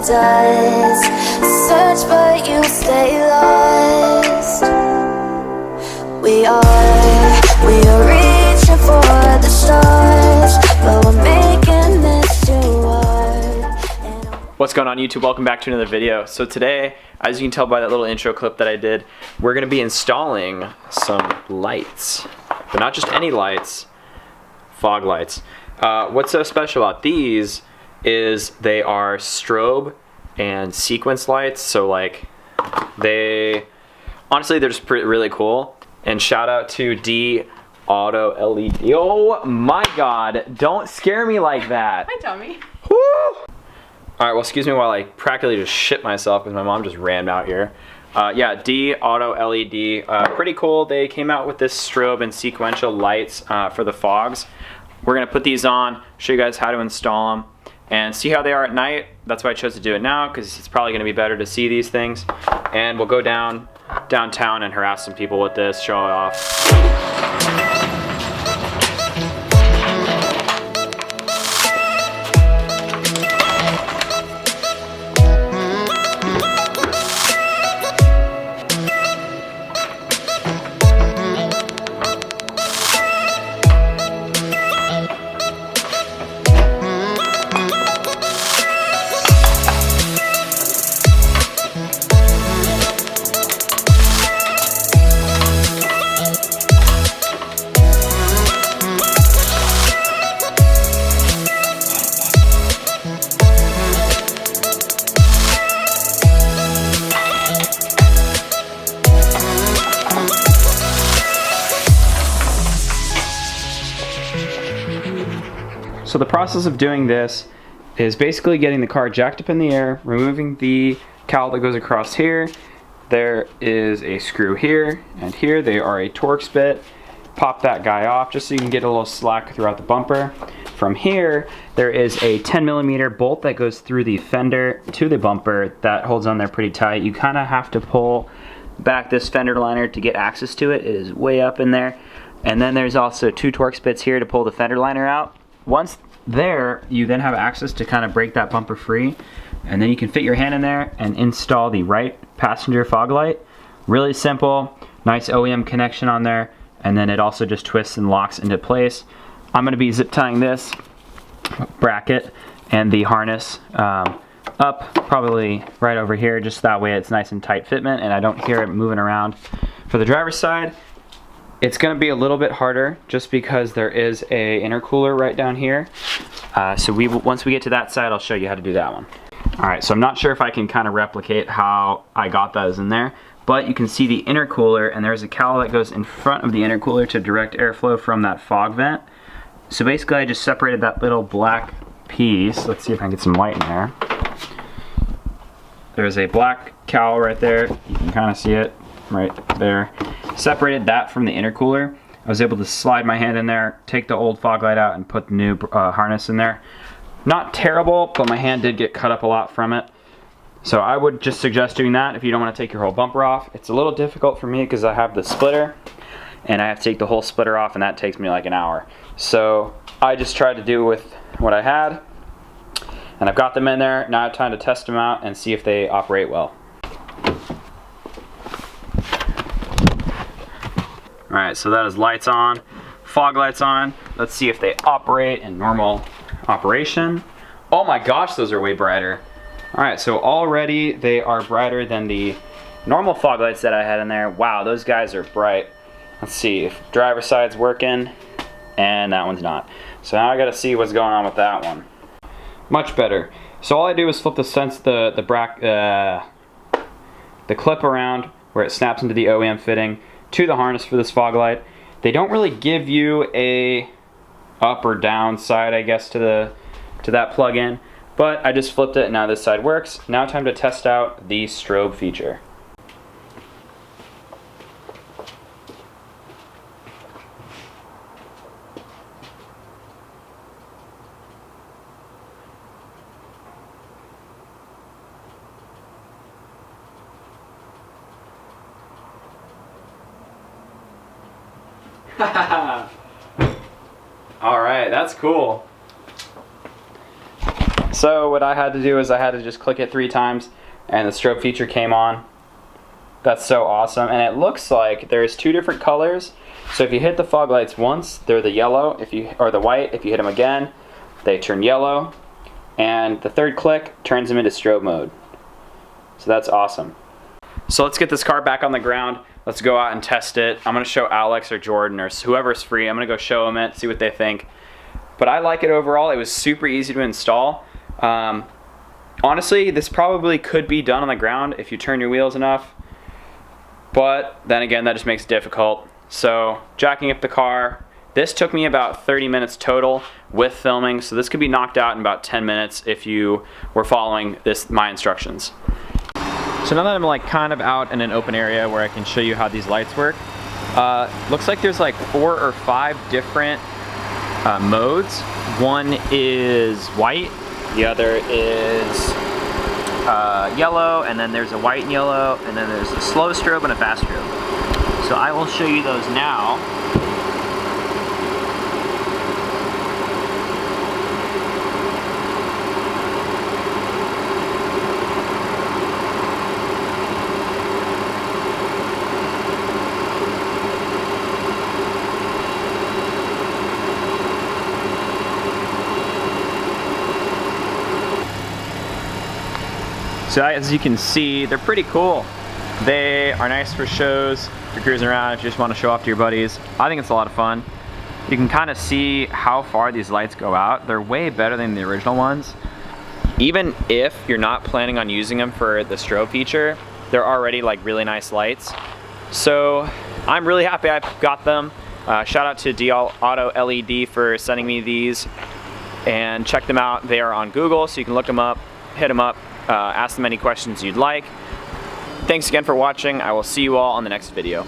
does. Search but you stay lost. We are reaching for the stars, but we're making this too hard. What's going on YouTube? Welcome back to another video. So today, as you can tell by that little intro clip that I did, we're going to be installing some lights. But not just any lights, fog lights. What's so special about these is they are strobe and sequence lights. So like, honestly they're just really cool. And shout out to DeAutoLED. Oh my god, don't scare me like that. Hi, Tommy. Woo! Alright, well, excuse me while I practically just shit myself because my mom just ran out here. Yeah, DeAutoLED, pretty cool. They came out with this strobe and sequential lights for the fogs. We're going to put these on, show you guys how to install them, and see how they are at night. That's why I chose to do it now, because it's probably going to be better to see these things. And we'll go downtown and harass some people with this, show it off. So the process of doing this is basically getting the car jacked up in the air, removing the cowl that goes across here. There is a screw here and here. They are a Torx bit. Pop that guy off just so you can get a little slack throughout the bumper. From here, there is a 10mm bolt that goes through the fender to the bumper that holds on there pretty tight. You kind of have to pull back this fender liner to get access to it. It is way up in there. And then there's also two Torx bits here to pull the fender liner out. Once there, you then have access to kind of break that bumper free, and then you can fit your hand in there and install the right passenger fog light. Really simple, nice OEM connection on there, and then it also just twists and locks into place. I'm going to be zip tying this bracket and the harness up probably right over here, just that way it's nice and tight fitment and I don't hear it moving around. For the driver's side, it's going to be a little bit harder just because there is a intercooler right down here. So once we get to that side, I'll show you how to do that one. Alright, so I'm not sure if I can kind of replicate how I got those in there, but you can see the intercooler, and there's a cowl that goes in front of the intercooler to direct airflow from that fog vent. So basically I just separated that little black piece. Let's see if I can get some light in there. There's a black cowl right there. You can kind of see it right there. Separated that from the intercooler. I was able to slide my hand in there, take the old fog light out, and put the new harness in there. Not terrible, but my hand did get cut up a lot from it. So I would just suggest doing that if you don't want to take your whole bumper off. It's a little difficult for me because I have the splitter, and I have to take the whole splitter off, and that takes me like an hour. So I just tried to do with what I had, and I've got them in there. Now I have time to test them out and see if they operate well. Alright, so that is lights on, fog lights on. Let's see if they operate in normal operation. Oh my gosh, those are way brighter. Alright, so already they are brighter than the normal fog lights that I had in there. Wow, those guys are bright. Let's see if driver's side's working, and that one's not. So now I gotta see what's going on with that one. Much better. So all I do is flip the clip around where it snaps into the OEM fitting to the harness for this fog light. They don't really give you a up or down side, I guess, to that plug-in, but I just flipped it and now this side works. Now time to test out the strobe feature. Alright, that's cool. So what I had to do is I had to just click it 3 times and the strobe feature came on. That's so awesome. And it looks like there's 2 different colors. So if you hit the fog lights once, they're the yellow, or the white. If you hit them again, they turn yellow. And the 3rd click turns them into strobe mode. So that's awesome. So let's get this car back on the ground. Let's go out and test it. I'm gonna show Alex or Jordan or whoever's free. I'm gonna go show them it, see what they think. But I like it overall. It was super easy to install. Honestly, this probably could be done on the ground if you turn your wheels enough. But then again, that just makes it difficult. So jacking up the car, this took me about 30 minutes total with filming. So this could be knocked out in about 10 minutes if you were following my instructions. So now that I'm like kind of out in an open area where I can show you how these lights work, looks like there's like 4 or 5 different modes. One is white, the other is yellow, and then there's a white and yellow, and then there's a slow strobe and a fast strobe. So I will show you those now. So as you can see, they're pretty cool. They are nice for shows, if you're cruising around, if you just want to show off to your buddies. I think it's a lot of fun. You can kind of see how far these lights go out. They're way better than the original ones. Even if you're not planning on using them for the strobe feature, they're already like really nice lights. So I'm really happy I got them. Shout out to DeAutoLED for sending me these. And check them out. They are on Google, so you can look them up, hit them up. Ask them any questions you'd like. Thanks again for watching. I will see you all on the next video.